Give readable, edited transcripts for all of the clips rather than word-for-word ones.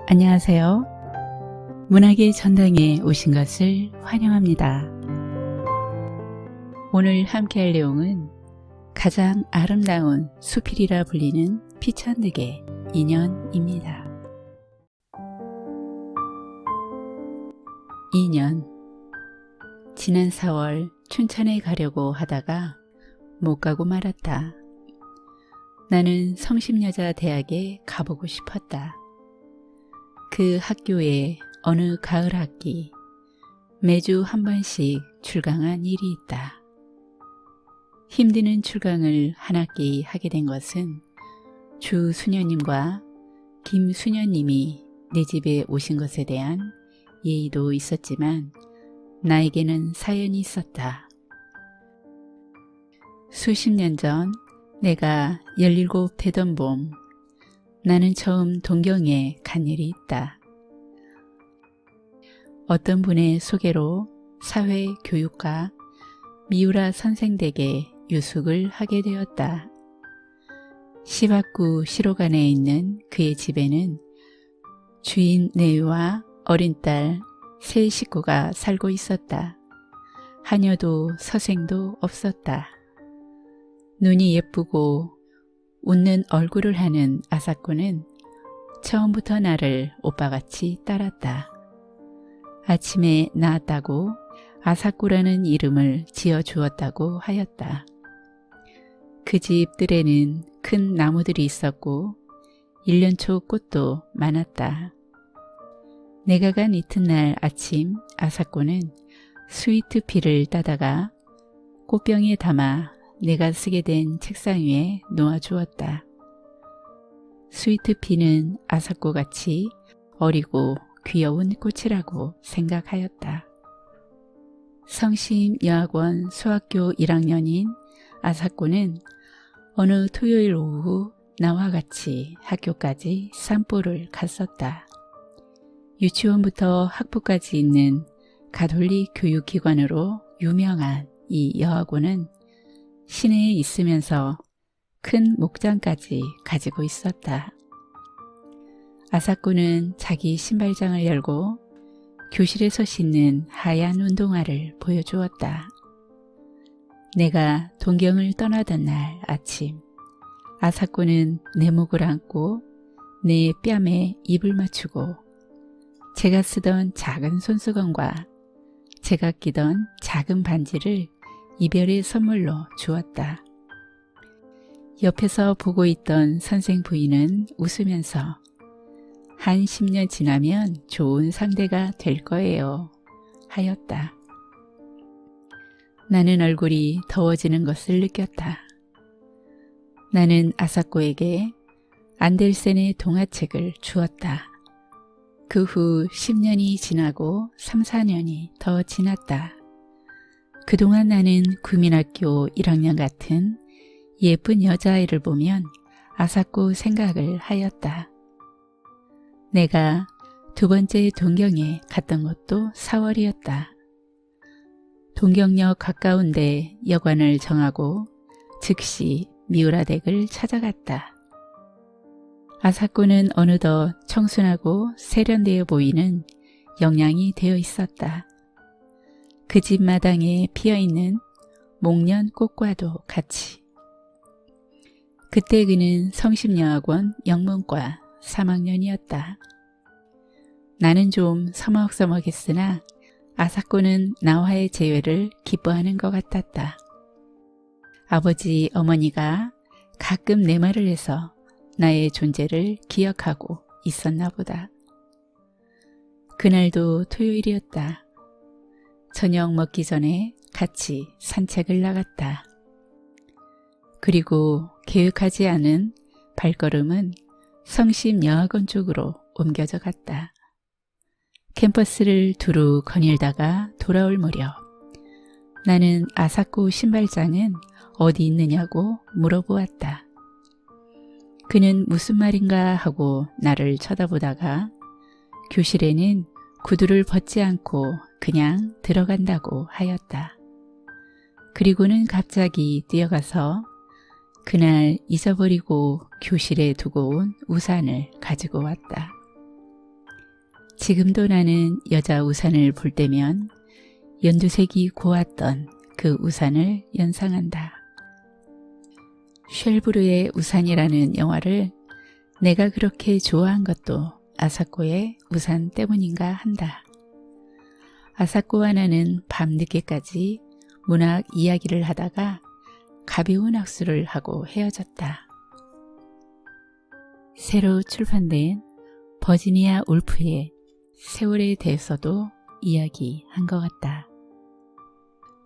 안녕하세요. 문학의 전당에 오신 것을 환영합니다. 오늘 함께 할 내용은 가장 아름다운 수필이라 불리는 피천득의 인연입니다. 인연. 지난 4월 춘천에 가려고 하다가 못 가고 말았다. 나는 성심여자대학에 가보고 싶었다. 그 학교에 어느 가을 학기 매주 한 번씩 출강한 일이 있다. 힘드는 출강을 한 학기 하게 된 것은 주수녀님과 김수녀님이 내 집에 오신 것에 대한 예의도 있었지만 나에게는 사연이 있었다. 수십 년 전 내가 17 되던 봄, 나는 처음 동경에 간 일이 있다. 어떤 분의 소개로 사회교육과 미우라 선생 댁에 유숙을 하게 되었다. 시박구 시로간에 있는 그의 집에는 주인 내외와 어린 딸 세 식구가 살고 있었다. 하녀도 서생도 없었다. 눈이 예쁘고 웃는 얼굴을 하는 아사코는 처음부터 나를 오빠같이 따랐다. 아침에 낳았다고 아사코라는 이름을 지어주었다고 하였다. 그 집 뜰에는 큰 나무들이 있었고 1년초 꽃도 많았다. 내가 간 이튿날 아침 아사코는 스위트피를 따다가 꽃병에 담아 내가 쓰게 된 책상 위에 놓아주었다. 스위트피는 아사코같이 어리고 귀여운 꽃이라고 생각하였다. 성심여학원 수학교 1학년인 아사코는 어느 토요일 오후 나와 같이 학교까지 산보를 갔었다. 유치원부터 학부까지 있는 가톨릭 교육기관으로 유명한 이 여학원은 시내에 있으면서 큰 목장까지 가지고 있었다. 아사코는 자기 신발장을 열고 교실에서 신는 하얀 운동화를 보여주었다. 내가 동경을 떠나던 날 아침, 아사코는 내 목을 안고 내 뺨에 입을 맞추고 제가 쓰던 작은 손수건과 제가 끼던 작은 반지를 이별의 선물로 주었다. 옆에서 보고 있던 선생 부인은 웃으면서 한 10년 지나면 좋은 상대가 될 거예요 하였다. 나는 얼굴이 더워지는 것을 느꼈다. 나는 아사코에게 안델센의 동화책을 주었다. 그 후 10년이 지나고 3, 4년이 더 지났다. 그동안 나는 구민학교 1학년 같은 예쁜 여자아이를 보면 아사코 생각을 하였다. 내가 두 번째 동경에 갔던 것도 4월이었다. 동경역 가까운데 여관을 정하고 즉시 미우라 댁을 찾아갔다. 아사코는 어느덧 청순하고 세련되어 보이는 영양이 되어 있었다. 그 집 마당에 피어있는 목련 꽃과도 같이. 그때 그는 성심여학원 영문과 3학년이었다. 나는 좀 서먹서먹했으나 아사코는 나와의 재회를 기뻐하는 것 같았다. 아버지, 어머니가 가끔 내 말을 해서 나의 존재를 기억하고 있었나 보다. 그날도 토요일이었다. 저녁 먹기 전에 같이 산책을 나갔다. 그리고 계획하지 않은 발걸음은 성심여학원 쪽으로 옮겨져 갔다. 캠퍼스를 두루 거닐다가 돌아올 무렵 나는 아사코 신발장은 어디 있느냐고 물어보았다. 그는 무슨 말인가 하고 나를 쳐다보다가 교실에는 구두를 벗지 않고 그냥 들어간다고 하였다. 그리고는 갑자기 뛰어가서 그날 잊어버리고 교실에 두고 온 우산을 가지고 왔다. 지금도 나는 여자 우산을 볼 때면 연두색이 고왔던 그 우산을 연상한다. 쉘브르의 우산이라는 영화를 내가 그렇게 좋아한 것도 아사코의 우산 때문인가 한다. 아사코와 나는 밤늦게까지 문학 이야기를 하다가 가벼운 악수를 하고 헤어졌다. 새로 출판된 버지니아 울프의 세월에 대해서도 이야기한 것 같다.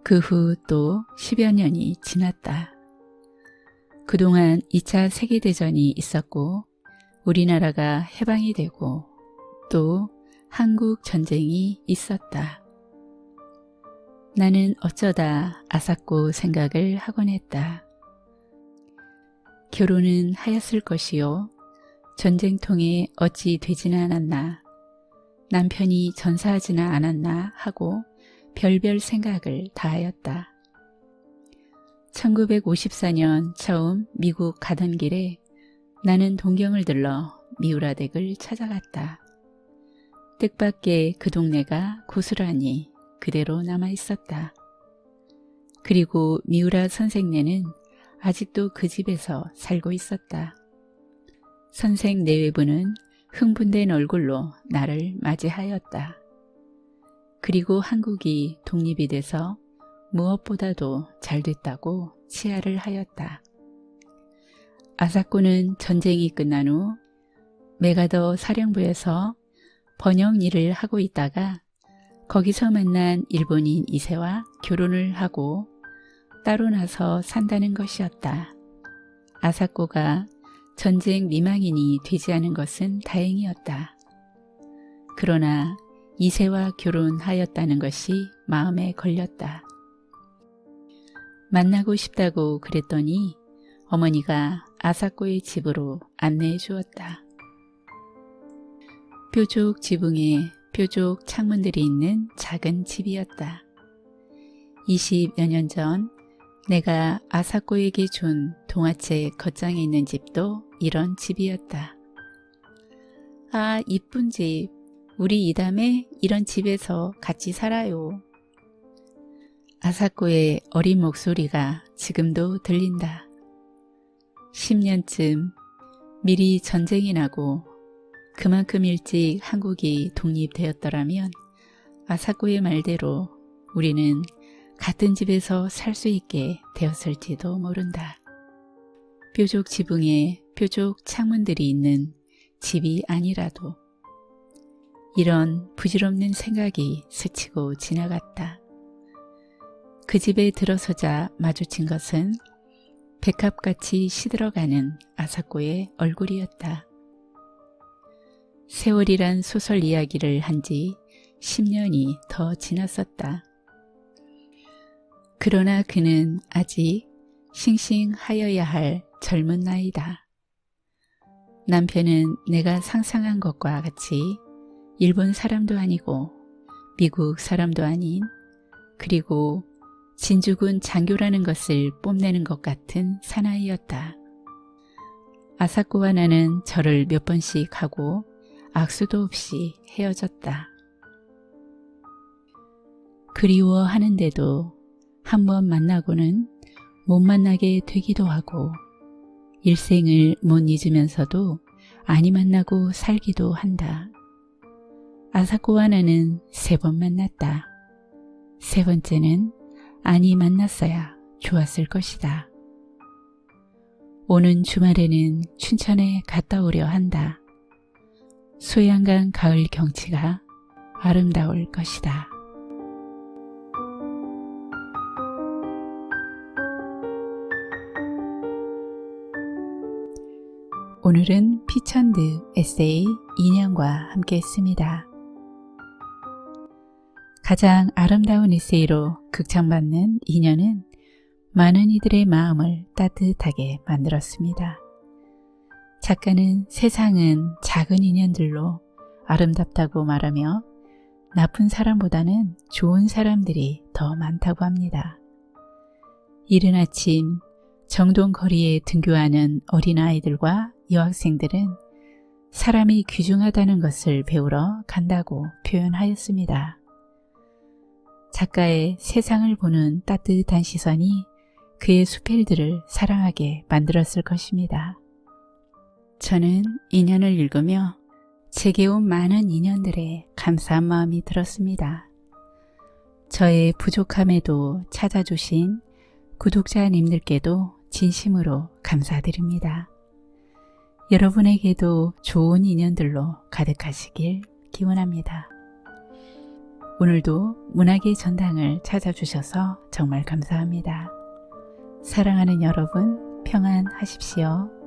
그 후 또 10여 년이 지났다. 그동안 2차 세계대전이 있었고 우리나라가 해방이 되고 또 한국 전쟁이 있었다. 나는 어쩌다 아사코 생각을 하곤 했다. 결혼은 하였을 것이요. 전쟁통에 어찌 되지는 않았나. 남편이 전사하지는 않았나 하고 별별 생각을 다하였다. 1954년 처음 미국 가던 길에 나는 동경을 들러 미우라댁을 찾아갔다. 뜻밖의 그 동네가 고스란히 그대로 남아 있었다. 그리고 미우라 선생네는 아직도 그 집에서 살고 있었다. 선생 내외부는 흥분된 얼굴로 나를 맞이하였다. 그리고 한국이 독립이 돼서 무엇보다도 잘 됐다고 치하를 하였다. 아사코는 전쟁이 끝난 후 메가더 사령부에서 번역 일을 하고 있다가 거기서 만난 일본인 이세와 결혼을 하고 따로 나서 산다는 것이었다. 아사코가 전쟁 미망인이 되지 않은 것은 다행이었다. 그러나 이세와 결혼하였다는 것이 마음에 걸렸다. 만나고 싶다고 그랬더니 어머니가 아사코의 집으로 안내해 주었다. 뾰족 지붕에 뾰족 창문들이 있는 작은 집이었다. 20여 년 전 내가 아사코에게 준 동화책 겉장에 있는 집도 이런 집이었다. 아, 이쁜 집. 우리 이담에 이런 집에서 같이 살아요. 아사코의 어린 목소리가 지금도 들린다. 10년쯤 미리 전쟁이 나고 그만큼 일찍 한국이 독립되었더라면 아사코의 말대로 우리는 같은 집에서 살 수 있게 되었을지도 모른다. 뾰족 지붕에 뾰족 창문들이 있는 집이 아니라도 이런 부질없는 생각이 스치고 지나갔다. 그 집에 들어서자 마주친 것은 백합같이 시들어가는 아사코의 얼굴이었다. 세월이란 소설 이야기를 한 지 10년이 더 지났었다. 그러나 그는 아직 싱싱하여야 할 젊은 나이다. 남편은 내가 상상한 것과 같이 일본 사람도 아니고 미국 사람도 아닌 그리고 진주군 장교라는 것을 뽐내는 것 같은 사나이였다. 아사코와 나는 절을 몇 번씩 하고 악수도 없이 헤어졌다. 그리워하는데도 한 번 만나고는 못 만나게 되기도 하고 일생을 못 잊으면서도 아니 만나고 살기도 한다. 아사코와 나는 3번 만났다. 3번째는 아니 만났어야 좋았을 것이다. 오는 주말에는 춘천에 갔다 오려 한다. 소양강 가을 경치가 아름다울 것이다. 오늘은 피천드 에세이 인연과 함께 했습니다. 가장 아름다운 에세이로 극찬받는 인연은 많은 이들의 마음을 따뜻하게 만들었습니다. 작가는 세상은 작은 인연들로 아름답다고 말하며 나쁜 사람보다는 좋은 사람들이 더 많다고 합니다. 이른 아침 정동 거리에 등교하는 어린아이들과 여학생들은 사람이 귀중하다는 것을 배우러 간다고 표현하였습니다. 작가의 세상을 보는 따뜻한 시선이 그의 수필들을 사랑하게 만들었을 것입니다. 저는 인연을 읽으며 제게 온 많은 인연들에 감사한 마음이 들었습니다. 저의 부족함에도 찾아주신 구독자님들께도 진심으로 감사드립니다. 여러분에게도 좋은 인연들로 가득하시길 기원합니다. 오늘도 문학의 전당을 찾아주셔서 정말 감사합니다. 사랑하는 여러분, 평안하십시오.